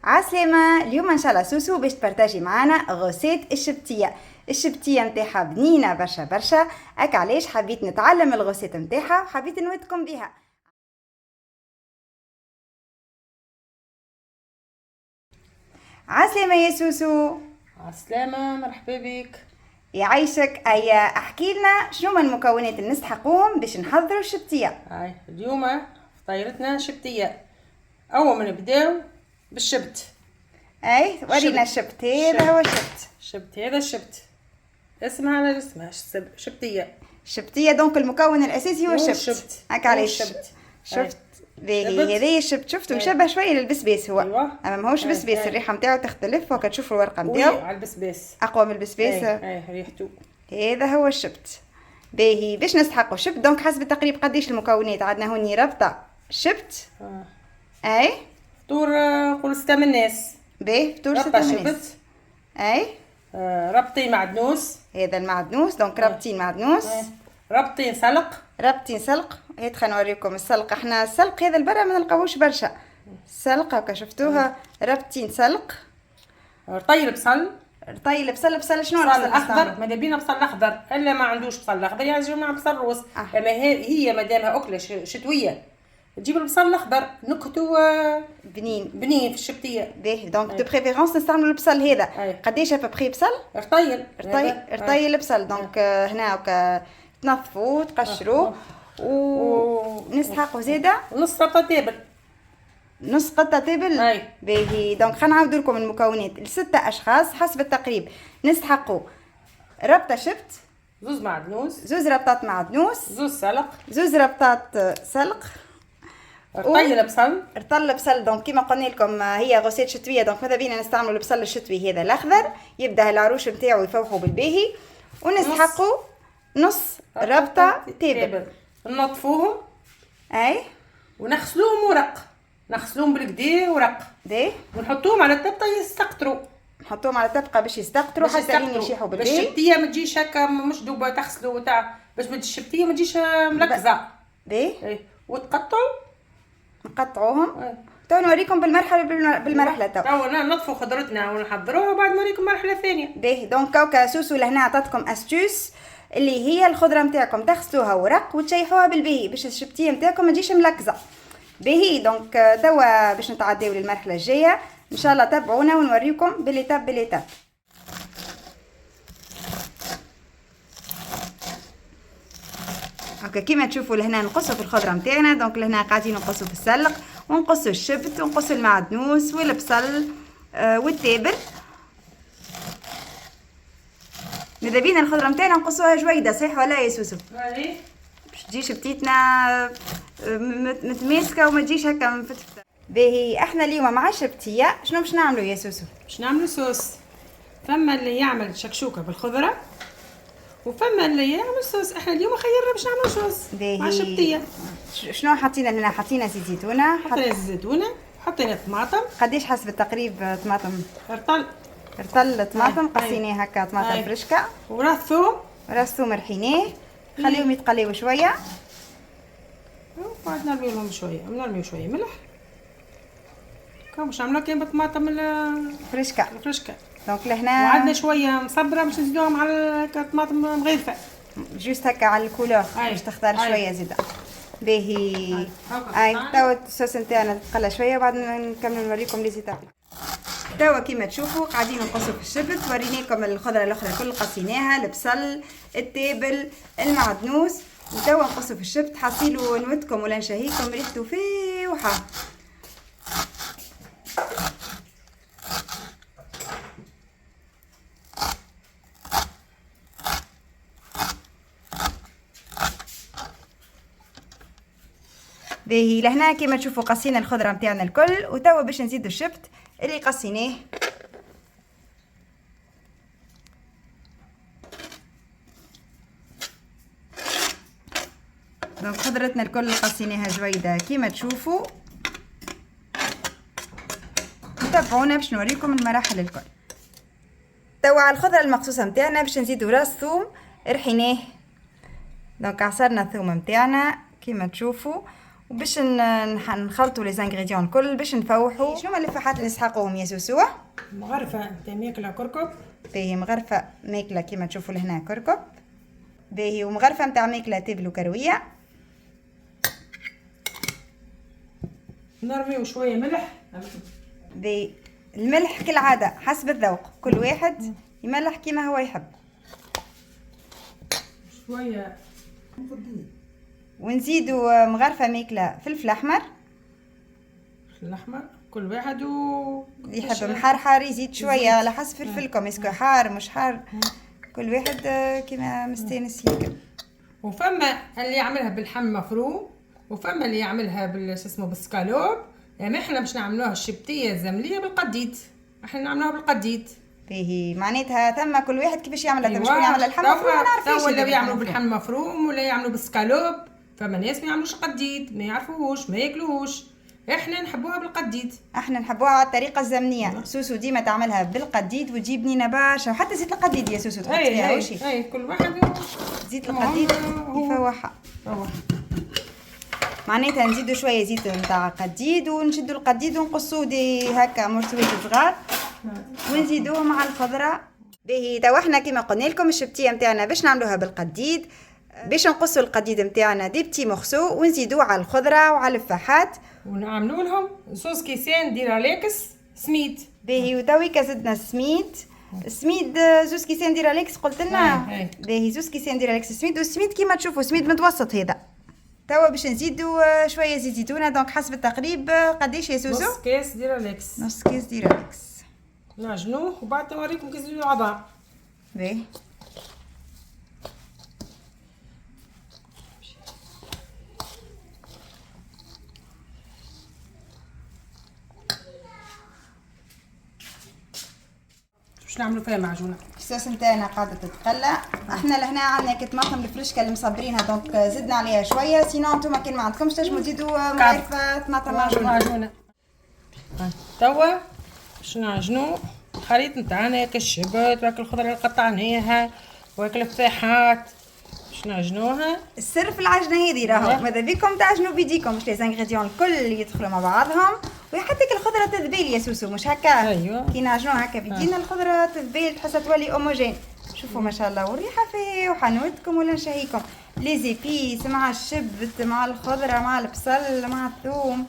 عسلامة. اليوم ان شاء الله سوسو باش تبارتاجي معانا غوسيت الشبتية متاعها بنينة برشا برشا. هكا علاش حبيت نتعلم الغوسيت متاعها وحبيت نودكم بها. عسلامة يا سوسو. عسلامة، مرحبا بك. يعيشك. ايا احكي لنا شنو من المكونات اللي نستحقوهم باش نحضروا الشبتية. هاي اليوم فطيرتنا شبتية. أول ما نبداو بالشبت. اي ورينا الشبت. هذا هو الشبت. هذا الشبت اسمها على اسمها شبتية. الشبتية دونك المكون الاساسي هو الشبت. هكا علاش شفت باهي هذايا الشبت شفتوا يشبه شويه للبسباس هو. أيوة. اما ماهوش بسباس. الريحه نتاعو تختلف وكا تشوفوا الورقه نتاعو على البسباس اقوى من البسباس. اي ريحته. هذا هو الشبت. باهي باش نستحقوا الشبت دونك حسب التقريب قديش المكونات عندنا هوني ربطه شبت. اي فطور قول 6 من الناس. باهي فطور 6 ربطة من شبت. الناس. اي ربطين معدنوس. هذا المعدنوس دونك ربطين معدنوس. ربطين سلق. ربطين سلق. هات خلينا نوريكم السلق. احنا السلق هذا البرا ما نلقاوش برشا. السلق هكا شفتوها ربطين سلق. طيب بصل. طيب بصل شنو بصل اخضر. ماذا بينا بصل اخضر الا ما عندوش بصل اخضر يعزو مع بصل روس. اما هي مادامها اكله شتويه تجيب البصل الاخضر نكتو بنين في الشبتيه. باهي دونك دو بريفيرونس نستعملوا البصل هذا. قداش ابري بصل؟ رطيل بصل. دونك هنا هكا تنظفوه تقشروه ونسحقوا زياده نص قطه تابل. نص قطه تابل. باهي دونك خلينا نعاود لكم المكونات. لستة اشخاص حسب التقريب نستحقوا ربطه شبت، زوز ربطات معدنوس، زوز ربطات سلق، رطل بصل. دونك كيما قلنا لكم هي غوسيت شتويه دونك ماذا بينا نستعملوا البصل الشتوي هذا الاخضر يبدا العروش نتاعو يفوحوا بالباهي. ونسحقوا نص ربطه تابل. ننظفوهم اي ونغسلوهم نغسلوهم بالكدا ورق. ونحطوهم على الطبقه يستقطروا. نحطوهم على الطبقه باش يستقطروا حتى لين يشيحوا بالباهي. باش الشبتيه ما تجيش هكا مش دوبه تغسلوا تاع باش الشبتيه ما تجيش ملكزه. باهي وتقطعوا نقطعوهم. تو نوريكم بالمرحله تو نطفوا خضرتنا ونحضروها وبعد نوريكم مرحله ثانيه. باهي دونك كوكا سوسو لهنا عطاتكم استوس اللي هي الخضره نتاعكم تغسلوها ورق وتشيحوها بالباهي باش الشبتيه نتاعكم ما تجيش ملكزه. باهي دونك توا باش نتعداو للمرحله الجايه ان شاء الله. تابعونا ونوريكم باليتاب. هكا كيما تشوفوا لهنا نقصوا في الخضره نتاعنا. دونك لهنا قاعدين نقصوا في السلق ونقصوا الشبت ونقصوا المعدنوس والبصل والتابل. ماذا بينا الخضره نتاعنا نقصوها جويده صحيح ولا يا سوسو؟ باش تجي شبتيتنا متماسكه وما تجيش هكا مفتفته. باهي احنا اليوم مع الشبتيه شنو باش نعملوا يا سوسو؟ باش نعملوا صوص. فما اللي يعمل شكشوكه بالخضره وفما اللي يعمل صوص. احنا اليوم خيرنا باش نعملوا صوص مع الشبتيه. شنو حطينا هنا؟ حطينا زيت زيتونه. حطينا طماطم. قديش حسب التقريب طماطم؟ رطل طماطم قصيناه هكا طماطم فرشكه. وراس ثوم رحيناه خليهم يتقليو شويه. وبعد نرميو شويه ملح. باش نعملوها كاين بالطماطم الفرشكه. دونك لهنا وعندنا شويه مصبره باش نزيدوها مع الطماطم مغيفه جوست هكا على الكولور باش تختار شويه زياده. باهي توا الصوص نتاعنا تقلى شويه وبعد نكمل نوريكم لي زيتاب. توا كيما تشوفوا قاعدين نقصوا في الشبت. وريناكم الخضره الاخرى كل قصيناها البصل التابل المعدنوس. وتوا نقصوا في الشبت حصيلوا نودكم ولا نشهيكم ريحته فايحه. باهي لهنا كيما تشوفوا قصينا الخضره نتاعنا الكل. وتوا باش نزيدوا الشبت اللي قصيناه. دونك خضرتنا الكل قصيناها جويده كيما تشوفوا. تابعونا باش نوريكم المراحل الكل. توا على الخضره المقصوصه نتاعنا باش نزيدوا راس ثوم رحيناه. دونك عصرنا الثوم نتاعنا كيما تشوفوا وباش نخلطوا لي زانغريديون الكل باش نفوحوا. شنو هما اللفاحات اللي نسحقوهم يا سوسو؟ مغرفه تاع ماكله كركب. باهي مغرفه ماكله كيما تشوفوا لهنا كركب. باهي ومغرفه نتاع ماكله تبل وكرويه. نرميو شويه ملح. باهي الملح كالعاده حسب الذوق، كل واحد يملح كيما هو يحب. شويه ونزيدوا مغرفه ماكله فلفل احمر. الاحمر كل واحد يحب محرحر يزيد شويه على حسب فلفلكم، اسكو حار مش حار، كل واحد كيما مستانس هيك. وفما اللي يعملها باللحم مفروم، وفما اللي يعملها اسمه بالسكالوب. يعني احنا باش نعملوها الشبتيه الزمليه بالقديد، احنا نعملوها بالقديد. باهي معناتها ثم كل واحد كيفاش يعملها. أيوة. شكون يعمل اللحم مفروم ما نعرفش، ولا يعملوا باللحم مفروم ولا يعملوا بالسكالوب. فما ناس ما يعملوش قديد، ما يعرفوهوش، ما ياكلوهوش. احنا نحبوها بالقديد، احنا نحبوها على الطريقه الزمنيه. سوسو ديما تعملها بالقديد وتجيب بنينه برشا، وحتى زيت القديد يا سوسو تحط فيها وشي. اي كل واحد زيت القديد يفوحها. معناتها نزيدوا شويه زيت نتاع قديد ونشدوا القديد ونقصوا دي هكا مرسوات صغار ونزيدوه مع الخضره. باهي توا احنا كيما قلنا لكم الشبتيه نتاعنا باش نعملوها بالقديد، باش نقصوا القديد نتاعنا دي بتي مغسو ونزيدوه على الخضره وعلى الفاحات ونعملوا لهم صوص كيسان ديراليكس سميد. باهي وتويكا زدنا السميد. السميد زوز كيسان ديراليكس قلت لنا. باهي زوز كيسان ديراليكس السميد، والسميد كيما تشوفوا سميد متوسط هذا. توا باش نزيدوا شويه زيت زيتونه، دونك حسب التقريب قديش يا سوسو؟ نص كيس ديراليكس. نص كيس ديراليكس نعجنوه وبعد نوريكم كيف نزيدوا العظام. باهي باش نعملوا فيها معجونه. الصوص نتاعنا قاعده تتقلى. احنا لهنا عندنا كطماطم الفريشكه اللي مصبرينها، دونك زدنا عليها شويه. سينو انتوما كان ما عندكمش تنجموا تزيدوا مغرفه طماطم معجونه. توا باش نعجنوا الخليط نتاعنا كالشبت وهاك الخضره اللي قطعناها وهاك الفاحات باش نعجنوها. السر في العجنه هذه راهو ماذا بيكم تعجنوا بيديكم، مش لي زانغريديون الكل يدخلوا مع بعضهم، وحتى الخضره تذبيل يا سوسو مش هكا. ايوه كي نعجنوها هكا بيدينا الخضره تذبيل تحسها تولي اوموجين. شوفوا ما شاء الله، والريحه فيه وحنودكم ولا نشهيكم. لي زيبيس مع الشبت مع الخضره مع البصل مع الثوم،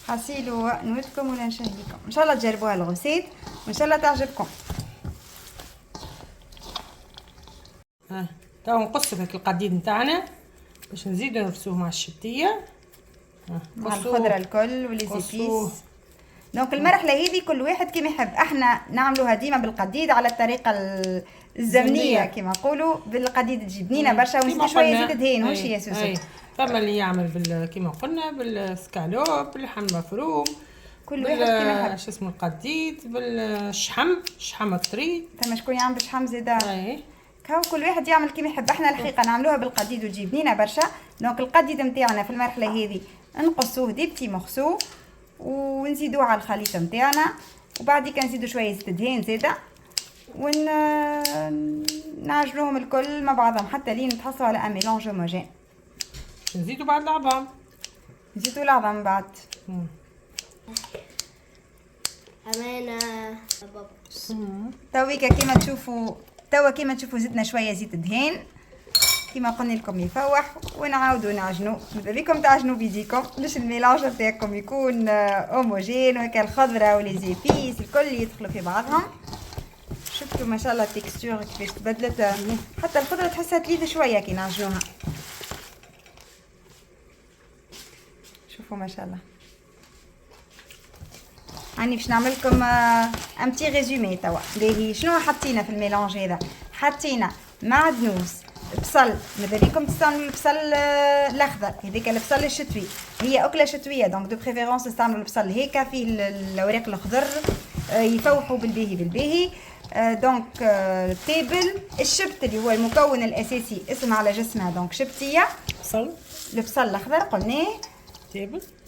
حصيلوا نودكم ولا نشهيكم. ان شاء الله تجربوها الغسيت وان شاء الله تعجبكم. توا نقصوا هاك القديد نتاعنا باش نزيدو نفسوه مع الشبتيه مع الخضره الكل ولي زيبيس. دونك المرحله هذه كل واحد كيما يحب. احنا نعملوها ديما بالقديد على الطريقه الزمنيه كيما نقولوا، بالقديد تجي بنينه برشا ونزيد شويه زيت دهين. واش يا سوسو؟ فما اللي يعمل كيما قلنا بالسكالوب باللحم مفروم، كل واحد كيما يحب. شو اسمه القديد بالشحم الطري. ثم شكون يعمل بالشحم زيدا. كاو كل واحد يعمل كيما يحب. احنا الحقيقه نعملوها بالقديد وتجي بنينه برشا. دونك القديد نتاعنا في المرحله هذه نقصوه دي بتي مغسو ونزيدوه على الخليط نتاعنا، وبعديك نزيدو شويه زيت دهين زيده ونعجنوهم الكل مع بعضهم حتى لين تحصلوا على ان ميلونج هوموجين. نزيدو بعد العظام. نزيدو العظام بعد. أمانة تويكا كيما تشوفوا زدنا شويه زيت دهين كيما قلنا لكم يفوح، ونعاودوا نعجنوا. ماذا بيكم تعجنوا بيديكم باش الميلانج تاعكم يكون هوموجين، وهكا الخضره ولي زيبيس الكل يدخلوا في بعضهم. شفتوا ما شاء الله التكستور كيفاش تبدلت، حتى الخضره تحسها تليذ شويه كي نعجنوها. شوفوا ما شاء الله. راني باش نعمل لكم ان بتي ريزومي توا. باهي شنو حطينا في الميلانج هذا؟ حطينا معدنوس، بصل، ماذا بيكم تستعملوا البصل الاخضر، هذيك البصل الشتوي، هي اكله شتويه دونك دو بريفيرونس تستعملوا البصل هيك فيه الاوراق الخضر يفوحوا بالباهي. دونك التابل، الشبت اللي هو المكون الاساسي اسم على جسمها، دونك شبتيه، البصل الاخضر قلناه،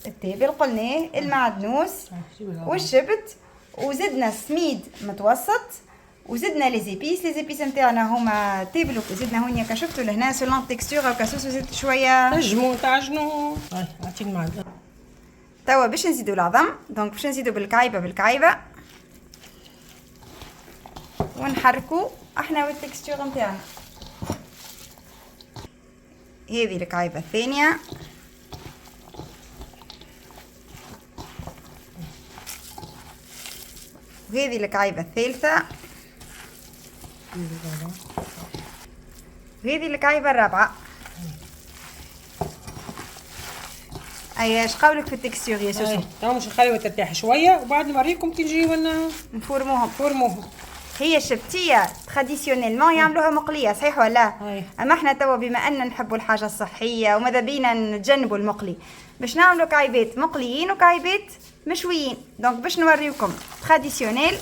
التابل قلناه، المعدنوس والشبت، وزدنا سميد متوسط، وزدنا لي زيبيس نتاعنا هما تيبلو، زدنا هونيا كشفتوا لهنا سولون تكستور او كاسوس، زدت شويه تعجنوا. هاي اعطيني معلقه. توا باش نزيدوا العظم، دونك باش نزيدوا بالكعيبه ونحركوا احنا والتكستور نتاعنا. هذه الكعيبه الثانيه، وهذه الكعيبه الثالثه، وهذه الكعيبه الرابعه. ايش قولك في التكستور يا سوسو؟ تو مش نخليوها ترتاح شويه وبعد نوريكم كي نجيو نفورموهم. هي الشبتيه تراديسيونيلمون يعملوها مقليه، صحيح ولا؟ اما احنا توا بما ان نحبوا الحاجه الصحيه وماذا بينا نتجنبوا المقلي، باش نعملوا كعيبات مقليين وكعيبات مشويين. دونك باش نوريكم تراديسيونيل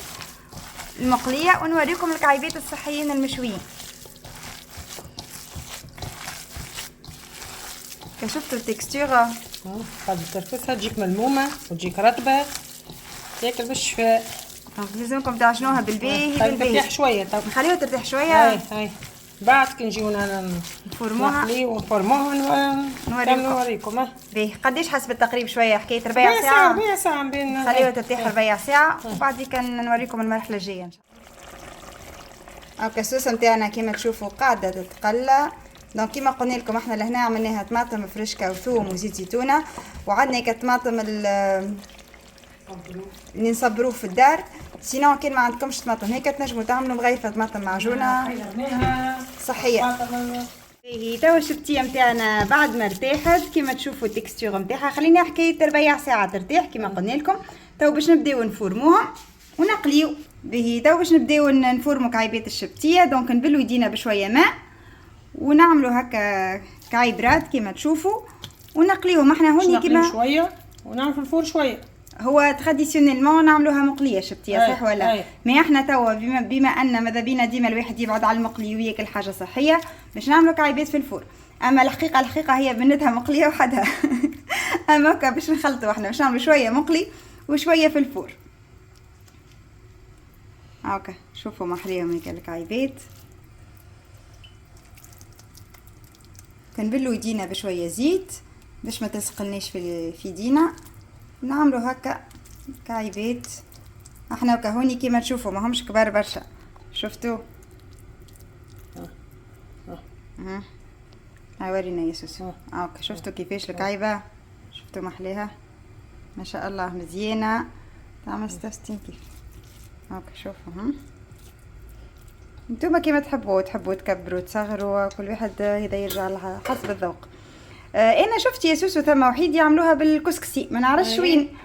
المقليه ونوريكم الكعيبات الصحيين المشويين. كشفتوا التكستوره قاعد ترفسها تجيك ملمومه وتجيك رطبه تاكل بالشفاء. دونك لازمكم تعجنوها بالباهي ترتاح شويه، نخليوها ترتاح شويه. هاي بعد كي نجيو نفورموها نوريكم. باهي قداش حسب التقريب؟ شويه حكايه ربع ساعه. ربع ساعه بين نخليوها ترتاح ربع ساعه وبعد كان نوريكم المرحله الجايه ان شاء الله. هاكا السوسه نتاعنا كيما تشوفوا قاعده تتقلى. دونك كيما قلنا لكم احنا لهنا عملناها طماطم فريشكا وثوم وزيت زيتونه، وعندنا كطماطم اللي نصبروه في الدار. سينو كان ما عندكمش طماطم هيك تنجموا تعملوا مغيفه طماطم معجونه صحيه. هي توا الشبتيه نتاعنا بعد ما ارتاحت كيما تشوفوا التكستور نتاعها، خلينا حكايه ربع ساعه ترتاح كيما قلنا لكم. توا باش نبداو نفورموهم ونقليو. باهي توا باش نبداو نفورمو كعيبات الشبتيه. دونك نبلو يدينا بشويه ماء ونعملوا هكا كعيبرات كيما تشوفوا ونقليهم احنا هوني كيما شويه ونعمل في الفور شويه. هو تراديسيونيلمون نعملوها مقليه شبتيه صح ولا؟ ما احنا توا بما ان ماذا بينا ديما الواحد يبعد على المقلي وياكل حاجه صحيه باش نعملوا كعيبات في الفور. اما الحقيقه هي بنتها مقليه وحدها. اما باش نخلطوا احنا باش نعملوا شويه مقلي وشويه في الفور. هاكا شوفوا محليهم هيك الكعيبات. كنبلو يدينا بشويه زيت باش ما تسقلناش في يدينا. نعملوا هكا كعيبات احنا وكهوني كيما تشوفوا ما همش كبار برشا. شفتوا؟ ورينا يا سوسو. هاكا شفتوا كيفاش الكعيبه؟ شفتوا محليها ما شاء الله مزيانه تعمل 66 كيف. هاكا شوفوا انتوما كيما تحبوا تكبروا تصغروا، كل واحد هذا يرجع لها حسب الذوق. انا شفت يا سوسو ثم وحيد يعملوها بالكسكسي، ما نعرفش وين.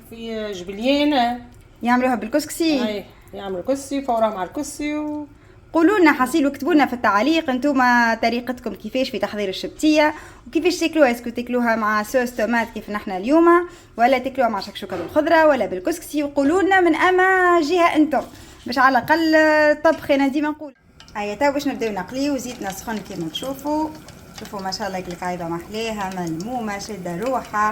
في جبليان يعملوها بالكسكسي. يعملوا كسي فورا مع الكسي قولوا لنا حصيل وكتبوا لنا في التعليق انتوما طريقتكم كيفاش في تحضير الشبتيه وكيفاش تاكلوها. اسكو تاكلوها مع صوص طوماط كيف نحنا اليوم، ولا تاكلوها مع شكشوكه بالخضره، ولا بالكسكسي؟ وقولوا لنا من اما جهه انتم باش على الاقل طبخ. انا ديما نقول هيا تو باش نبداو نقليو. زيتنا سخن كيما تشوفوا. شوفوا ما شاء الله القايبه محليها ملمومه شاده روحها.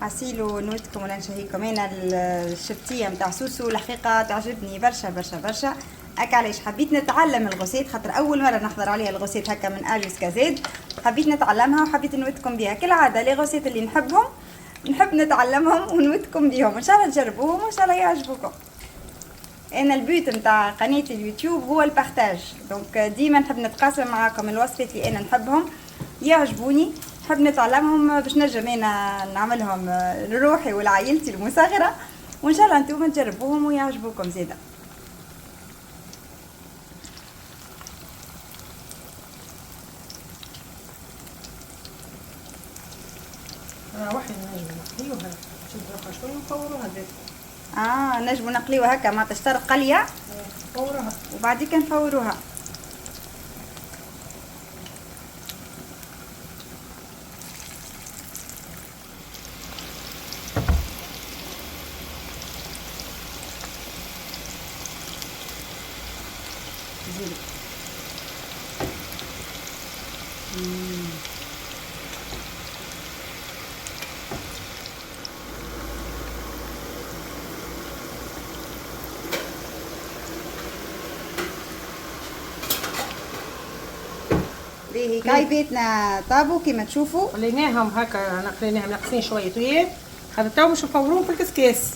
حسيلو نوتكم ولا نشهيكم انا الشبتيه نتاع سوسو الحقيقه تعجبني برشا برشا برشا. هكا علاش حبيت نتعلم الغوسيت، خاطر اول مره نحضر عليها الغوسيت هكا من ا جوسكا زد. حبيت نتعلمها وحبيت نوتكم بها كالعاده. لي غوسيت اللي نحبهم نحب نتعلمهم ونوتكم بهم، ان شاء الله تجربوهم وان شاء الله يعجبوكم. انا البيوت نتاع قناه اليوتيوب هو البارتاج. دونك ديما نحب نتقاسم معاكم الوصفات اللي انا نحبهم يعجبوني، نحب نتعلمهم باش نجم انا نعملهم لروحي ولعائلتي المصغره، وان شاء الله انتم تجربوهم ويعجبوكم زيدا. واحد نجم نقليوها تشد شويه ونفوروها زيت. نجمو نقليوها هكا مع تشتر قليه نفوروها وبعد كده نفوروها. باهي كعيباتنا طابوا كيما تشوفوا. خليناهم هكا، خليناهم ناقصين شويه طويل. هذا تو باش نفوروهم في الكسكاس.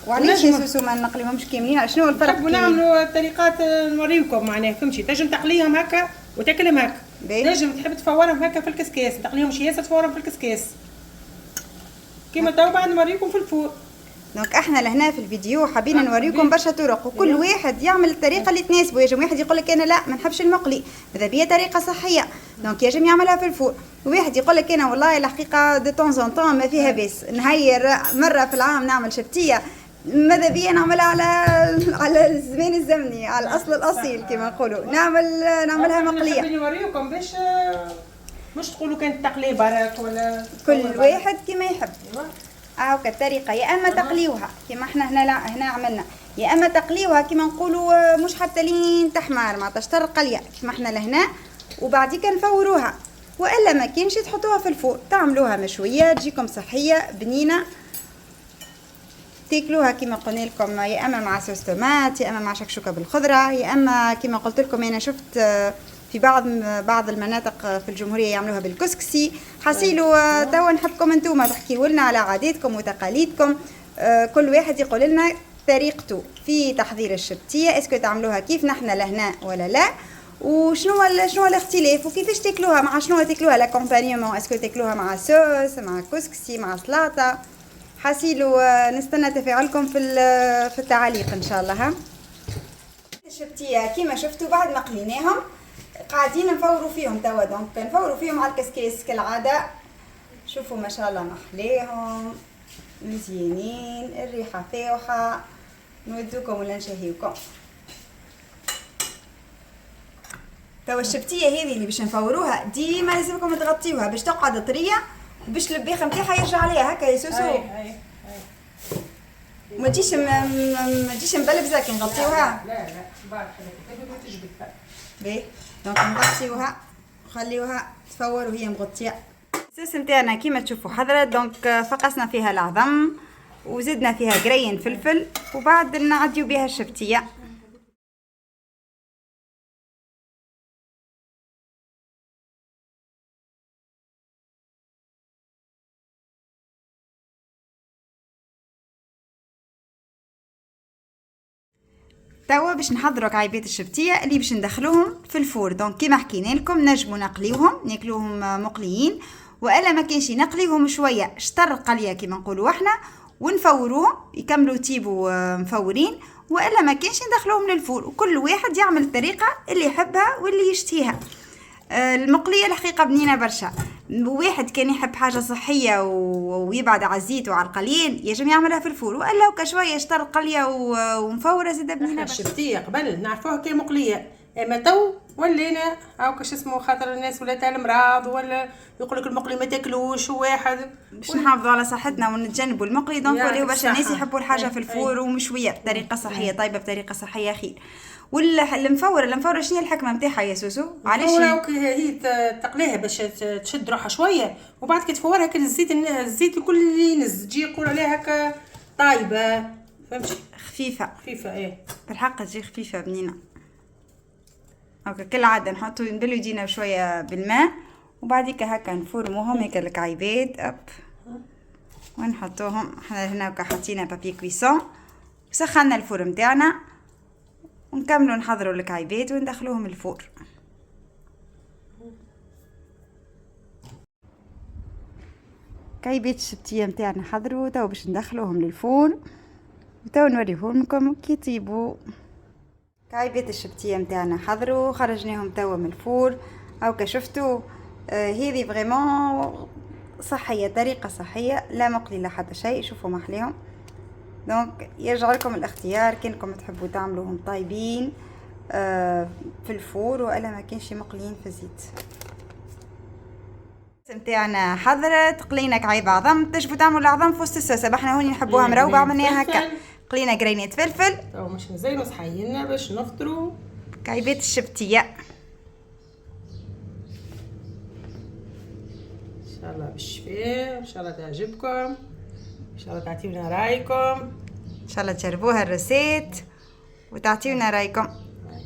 وعلاش يا سوسو ما نقليهمش كاملين؟ شنو الفرق؟ نحبوا نعملوا طريقات نوريكم معناها، فهمتي؟ تنجم تقليهم هكا وتاكلهم هكا، تنجم تحب تفورهم هكا في الكسكاس، تقليهمش ياسر تفورهم في الكسكاس كيما تو بعد نوريكم في الفور. دونك احنا لهنا في الفيديو حابين نوريكم برشا طرق، وكل واحد يعمل الطريقه اللي تناسبه. يجم واحد يقول لك انا لا ما نحبش المقلي، ماذا بيا طريقه صحيه، دونك يجم يعملها في الفور. وواحد يقول لك انا والله الحقيقه دو طون زون طون ما فيها باس، نهير مره في العام نعمل شبتيه، ماذا بيا نعملها على الزمان الزمني، على الاصل الاصيل كما نقولوا، نعملها مقليه. نحب نوريكم باش مش تقولوا كانت تقليه برك ولا كل واحد كما يحب. هاكا الطريقه، يا اما تقليوها كما احنا هنا عملنا، يا اما تقليوها كما نقولوا مش حتى لين تحمر ما تشتر قليه كما احنا لهنا، وبعديك نفوروها. والا ما كانش تحطوها في الفور، تعملوها مشويه تجيكم صحيه بنينه، تاكلوها كما قلنا لكم، يا اما مع صوص طماط، يا اما مع شكشوكه بالخضره، يا اما كما قلت لكم انا شفت في بعض المناطق في الجمهوريه يعملوها بالكسكسي. حسيلوا توا نحبكم انتوما تحكيوا لنا على عاداتكم وتقاليدكم، كل واحد يقول لنا طريقته في تحضير الشبتيه، اسكو تعملوها كيف نحن لهنا ولا لا، وشنو الاختلاف، وكيفاش تاكلوها، مع شنو تاكلوها لاكومبانيومون، اسكو تاكلوها مع صوص، مع كسكسي، مع سلطه. حسيلوا نستنى تفاعلكم في التعاليق ان شاء الله. ها الشبتيه كيما شفتوا بعد ما قليناهم قاعدين نفوروا فيهم توا، دونك نفوروا فيهم على الكسكاس كالعاده. شوفوا ما شاء الله محليهم مزيانين، الريحه فاوحه، نودوكم ولا نشهيوكم. توا الشبتيه هذه اللي باش نفوروها ديما لازمكم تغطيوها باش تقعد طريه، باش البيخ نتاعها يرجع عليها هكا يا سوسو. أي. ما تجيش مبلبزه كي نغطيوها. لا بارك الله فيك تجبدها. باهي دونك نغطيوها نخليوها تفور وهي مغطيه. الصوص نتاعنا كيما تشوفوا حضرت، دونك فقسنا فيها العظم وزدنا فيها قرين فلفل، وبعد نعديو بها الشبتيه. توا باش نحضروا كعيبات الشبتيه اللي باش ندخلوهم في الفور. دونك كيما حكينا لكم نجموا نقليوهم ناكلوهم مقليين، والا ما كانش نقليوهم شويه شطر قليه كيما نقولوا احنا، ونفوروهم يكملوا يطيبوا مفورين، والا ما كانش ندخلوهم للفور. وكل واحد يعمل الطريقه اللي يحبها واللي يشتهيها. المقليه الحقيقه بنينه برشا، واحد كان يحب حاجه صحيه ويبعد على الزيت وعلى القليين يجم يعملها في الفور، والا وكشويه شطر قليه ومفوره زاده بنينه برشا. الشبتيه قبل نعرفوها كي مقليه، اما تو ولينا هاكا شو اسمه، خاطر الناس ولا تاع المراض ولا يقول لك المقلي ما تاكلوش، وواحد باش نحافظوا على صحتنا ونتجنبوا المقلي. دونك ولاو برشا الناس يحبوا الحاجه في الفور ومشويه بطريقه صحيه طيبه بطريقه صحيه خير. المفوره شنو الحكمه نتاعها يا سوسو؟ علاش هي تقليها باش تشد روحها شويه، وبعد كي تفورها كل الزيت الكل اللي ينز تجي يقول عليها هكا طايبه، فهمتي؟ خفيفه ايه بالحق تجي خفيفه بنينه هكا. كالعاده نحطوا ندلو يدينا شويه بالماء، وبعديك هكا نفرموهم هيك الكعيبات ونحطوهم. احنا هنا هكا حطينا بابي كويسون وسخنا الفور نتاعنا، ونكملوا نحضروا الكعيبات وندخلوهم الفور. كعيبات الشبتيه نتاعنا حضروا تو باش ندخلوهم للفور، وتو نوريهم لكم كي يطيبوا. كعيبات الشبتيه نتاعنا حضروا خرجناهم توا من الفور، او كشفتوا هذه فريمون صحيه، طريقه صحيه لا مقلي لا حتى شيء. شوفوا محليهم، دونك يرجع لكم الاختيار كانكم تحبوا تعملوهم طايبين في الفور، والا ما كانش مقليين في الزيت. نتاعنا حضرت، قلينا كعيب عظم. تجبوا تعملوا العظم في وسط الصوصه، احنا هوني نحبوها مروبه عملناها هكا. قلينا قرينات فلفل تو مش نزينوا صحينا باش نفطروا كعيبات الشبتيه. ان شاء الله بالشفاء، ان شاء الله تعجبكم، ان شاء الله تعطيونا رايكم، ان شاء الله تجربوها الرسيت وتعطيونا رايكم.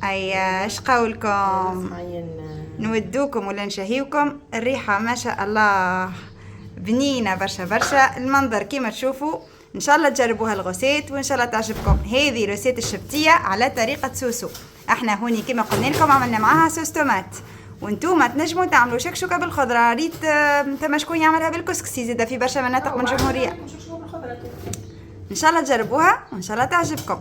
اي اش قولكم؟ صحينا. نودوكم ولا نشهيوكم. الريحة ما شاء الله بنينة برشا برشا، المنظر كيما تشوفوا. ان شاء الله تجربوها الغوسيت وان شاء الله تعجبكم. هذه روسيت الشبتية على طريقة سوسو. احنا هوني كيما قلنا لكم عملنا معاها صوص تومات، وانتوما تنجموا تعملوا شكشوكة بالخضرة. ريت ثم شكون يعملها بالكسكسي زاده في برشا مناطق من الجمهورية. ان شاء الله تجربوها وان شاء الله تعجبكم.